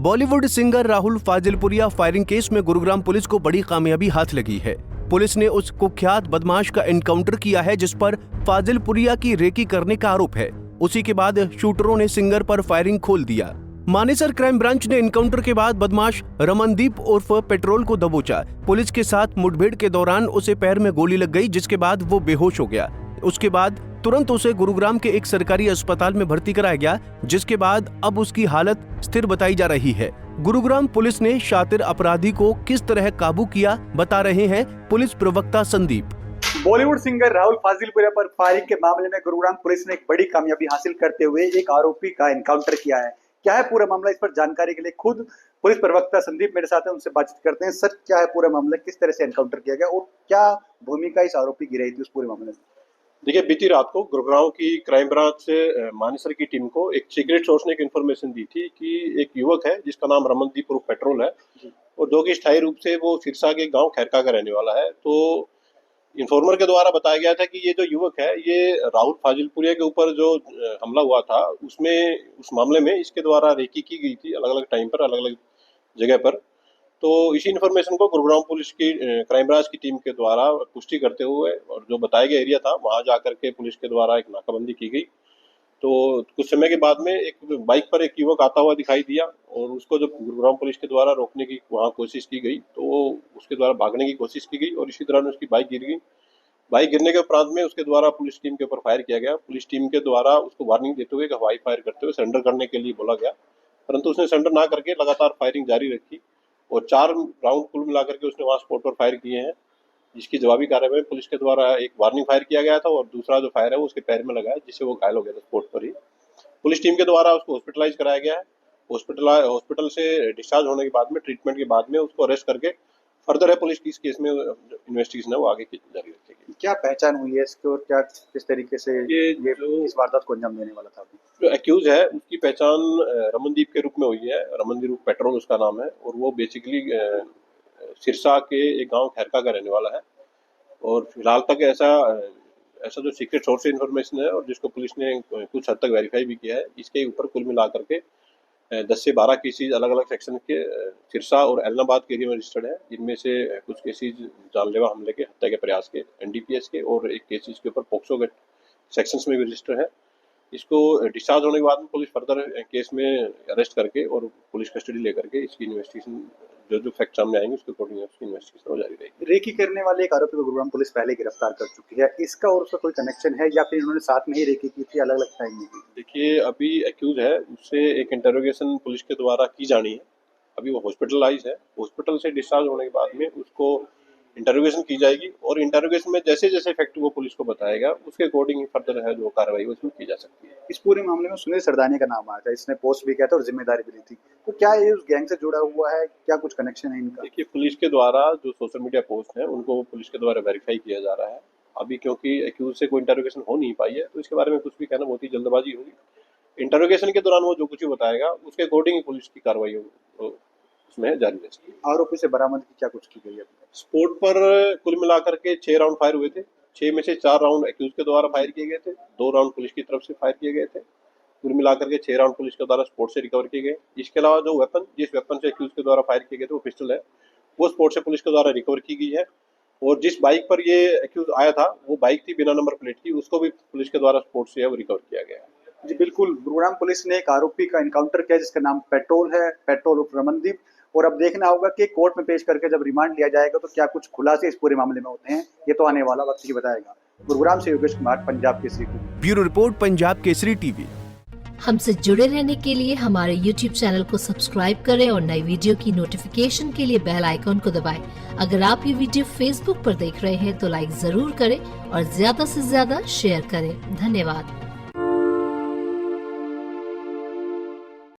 Bollywood singer Rahul Fazilpuria firing case में Gurugram police को बड़ी कामयाबी हाथ लगी है। पुलिस ने उस कुख्यात बदमाश का एनकाउंटर किया है जिस पर फाजिलपुरिया की रेकी करने का आरोप है। उसी के बाद शूटरों ने सिंगर पर फायरिंग खोल दिया। मानेसर क्राइम ब्रांच ने एनकाउंटर के बाद बदमाश रमनदीप उर्फ पेट्रोल को दबोचा। पुलिस के साथ मुठभेड़ के दौरान उसे पैर में गोली लग गई, जिसके बाद वो बेहोश हो गया। उसके बाद तुरंत उसे गुरुग्राम के एक सरकारी अस्पताल में भर्ती कराया गया, जिसके बाद अब उसकी हालत स्थिर बताई जा रही है। गुरुग्राम पुलिस ने शातिर अपराधी को किस तरह काबू किया, बता रहे हैं पुलिस प्रवक्ता संदीप। बॉलीवुड सिंगर राहुल फाजिलपुरिया पर फायरिंग के मामले में गुरुग्राम पुलिस ने एक बड़ी कामयाबी हासिल करते हुए एक आरोपी का एनकाउंटर किया है। क्या है पूरा मामला, इस पर जानकारी के लिए खुद पुलिस प्रवक्ता संदीप मेरे साथ हैं, उनसे बातचीत करते हैं। सर, क्या है पूरा मामला, किस तरह से एनकाउंटर किया गया और क्या भूमिका इस आरोपी की रही थी उस पूरे मामले में? देखिए, बीती रात को गुरुग्राम की क्राइम ब्रांच से मानेसर की टीम को एक सीक्रेट सोर्स ने एक इन्फॉर्मेशन दी थी कि एक युवक है जिसका नाम रमनदीप उर्फ पेट्रोल है और जो कि स्थायी रूप से वो सिरसा के गांव खैरका का रहने वाला है। तो इन्फॉर्मर के द्वारा बताया गया था कि ये जो युवक है ये राहुल फाजिलपुरिया के ऊपर जो हमला हुआ था उसमें उस मामले में इसके द्वारा रेकी की गई थी अलग अलग टाइम पर, अलग अलग जगह पर। तो इसी इन्फॉर्मेशन को गुरुग्राम पुलिस की क्राइम ब्रांच की टीम के द्वारा पुष्टि करते हुए और जो बताया गया एरिया था वहां जाकर के पुलिस के द्वारा एक नाकाबंदी की गई। तो कुछ समय के बाद में एक बाइक पर एक युवक आता हुआ दिखाई दिया और उसको जब गुरुग्राम पुलिस के द्वारा रोकने की वहां कोशिश की गई तो उसके द्वारा भागने की कोशिश की गई और इसी दौरान उसकी बाइक गिर गई। बाइक गिरने के उपरांत में उसके द्वारा पुलिस टीम के ऊपर फायर किया गया। पुलिस टीम के द्वारा उसको वार्निंग देते हुए हवाई फायर करते हुए सरेंडर करने के लिए बोला गया, परंतु उसने सरेंडर ना करके लगातार फायरिंग जारी रखी और 4 राउंड कुल मिलाकर के उसने वहां स्पॉट पर फायर किए हैं, जिसकी जवाबी कार्रवाई में पुलिस के द्वारा एक वार्निंग फायर किया गया था और दूसरा जो फायर है वो उसके पैर में लगा है, जिससे वो घायल हो गया था स्पॉट पर ही। पुलिस टीम के द्वारा उसको हॉस्पिटलाइज कराया गया है। हॉस्पिटल से डिस्चार्ज होने के बाद में ट्रीटमेंट के बाद में उसको अरेस्ट करके फर्दर है पुलिस की इस केस में इन्वेस्टिगेशन है वो आगे की जारी रखेगी। क्या पहचान हुई है इसकी और क्या किस तरीके से ये इस वारदात को अंजाम देने वाला था? जो एक्यूज है उसकी पहचान रमनदीप के रूप में हुई है। रमनदीप पेट्रोल उसका नाम है और वो बेसिकली सिरसा के एक गांव खैरका का रहने वाला है और फिलहाल तक ऐसा जो सीक्रेट सोर्स से इन्फॉर्मेशन है और जिसको पुलिस ने कुछ हद तक वेरीफाई भी किया है, इसके ऊपर कुल मिलाकर के 10 से 12 केसेज अलग अलग सेक्शन के सिरसा और एलनाबाद के एरिया में रजिस्टर्ड है, जिनमें से कुछ केसेज जानलेवा हमले के, हत्या के प्रयास के, एनडीपीएस के और एक केसेज के ऊपर पोक्सो के सेक्शंस में भी रजिस्टर है। इसको डिस्चार्ज होने के बाद में पुलिस फर्दर केस में अरेस्ट करके और पुलिस कस्टडी लेकर के इसकी इन्वेस्टिगेशन जो फैक्ट सामने आएंगे उसके अकॉर्डिंग उसकी इन्वेस्टिगेशन जारी रहेगी। रेकी करने वाले एक आरोपी को गुरुग्राम पुलिस पहले गिरफ्तार कर चुकी है, इसका और उसका कोई कनेक्शन है या फिर उन्होंने साथ में ही रेकी की थी, अलग अलग टाइम में की? देखिए, अभी एक्यूज है उससे एक इंटरोगेशन पुलिस के द्वारा की जानी है। अभी वो हॉस्पिटलाइज है, हॉस्पिटल से डिस्चार्ज होने के बाद में उसको इंटरोगेशन की जाएगी और इंटरोगेशन में जैसे जैसे फैक्ट वो पुलिस को बताएगा उसके अकॉर्डिंग फर्दर है जो कार्रवाई उसमें की जा सकती है। इस पूरे मामले में सुनील सरदानिया का नाम आया था, इसने पोस्ट भी किया था और जिम्मेदारी भी ली थी, तो क्या ये उस गैंग से जुड़ा हुआ है, क्या कुछ कनेक्शन है इनका? देखिए, पुलिस के द्वारा जो सोशल मीडिया पोस्ट है उनको पुलिस के द्वारा वेरीफाई किया जा रहा है। अभी क्योंकि एक्यूज से कोई इंटरोगेशन हो नहीं पाई है तो इसके बारे में कुछ भी कहना बहुत ही जल्दबाजी होगी। इंटरोगेशन के दौरान वो जो कुछ भी बताएगा उसके अकॉर्डिंग पुलिस की कार्रवाई उसमें जारी रहेगी। आरोपी से बरामद क्या कुछ की गई है? स्पोर्ट पर कुल मिलाकर के 6 राउंड फायर हुए थे, 6 में से 4 राउंड एक्यूज के द्वारा फायर किए गए थे, 2 राउंड पुलिस की तरफ से फायर किए गए थे। कुल मिलाकर के 6 राउंड पुलिस के द्वारा स्पोर्ट से रिकवर किए गए। इसके अलावा जो जिस वेपन से एक्यूज के द्वारा फायर किए गए थे वो पिस्टल है, वो स्पोर्ट से पुलिस के द्वारा रिकवर की गई है और जिस बाइक पर ये एक्यूज आया था वो बाइक थी बिना नंबर प्लेट की, उसको भी पुलिस के द्वारा स्पोर्ट से वो रिकवर किया गया है। जी बिल्कुल, गुरुग्राम पुलिस ने एक आरोपी का एनकाउंटर किया जिसका नाम पेट्रोल है, पेट्रोल उर्फ रमनदीप, और अब देखना होगा कि कोर्ट में पेश करके जब रिमांड लिया जाएगा तो क्या कुछ खुलासे इस पूरे मामले में होते हैं, ये तो आने वाला वक्त ही बताएगा। गुरुग्राम से Yogesh Kumar, Punjab Kesari TV. Bureau report, Punjab Kesari TV. हमसे जुड़े रहने के लिए हमारे YouTube चैनल को सब्सक्राइब करें और नई वीडियो की नोटिफिकेशन के लिए बेल आइकॉन को दबाएं। अगर आप ये वीडियो Facebook पर देख रहे हैं तो लाइक जरूर करें और ज्यादा से ज्यादा शेयर करें। धन्यवाद।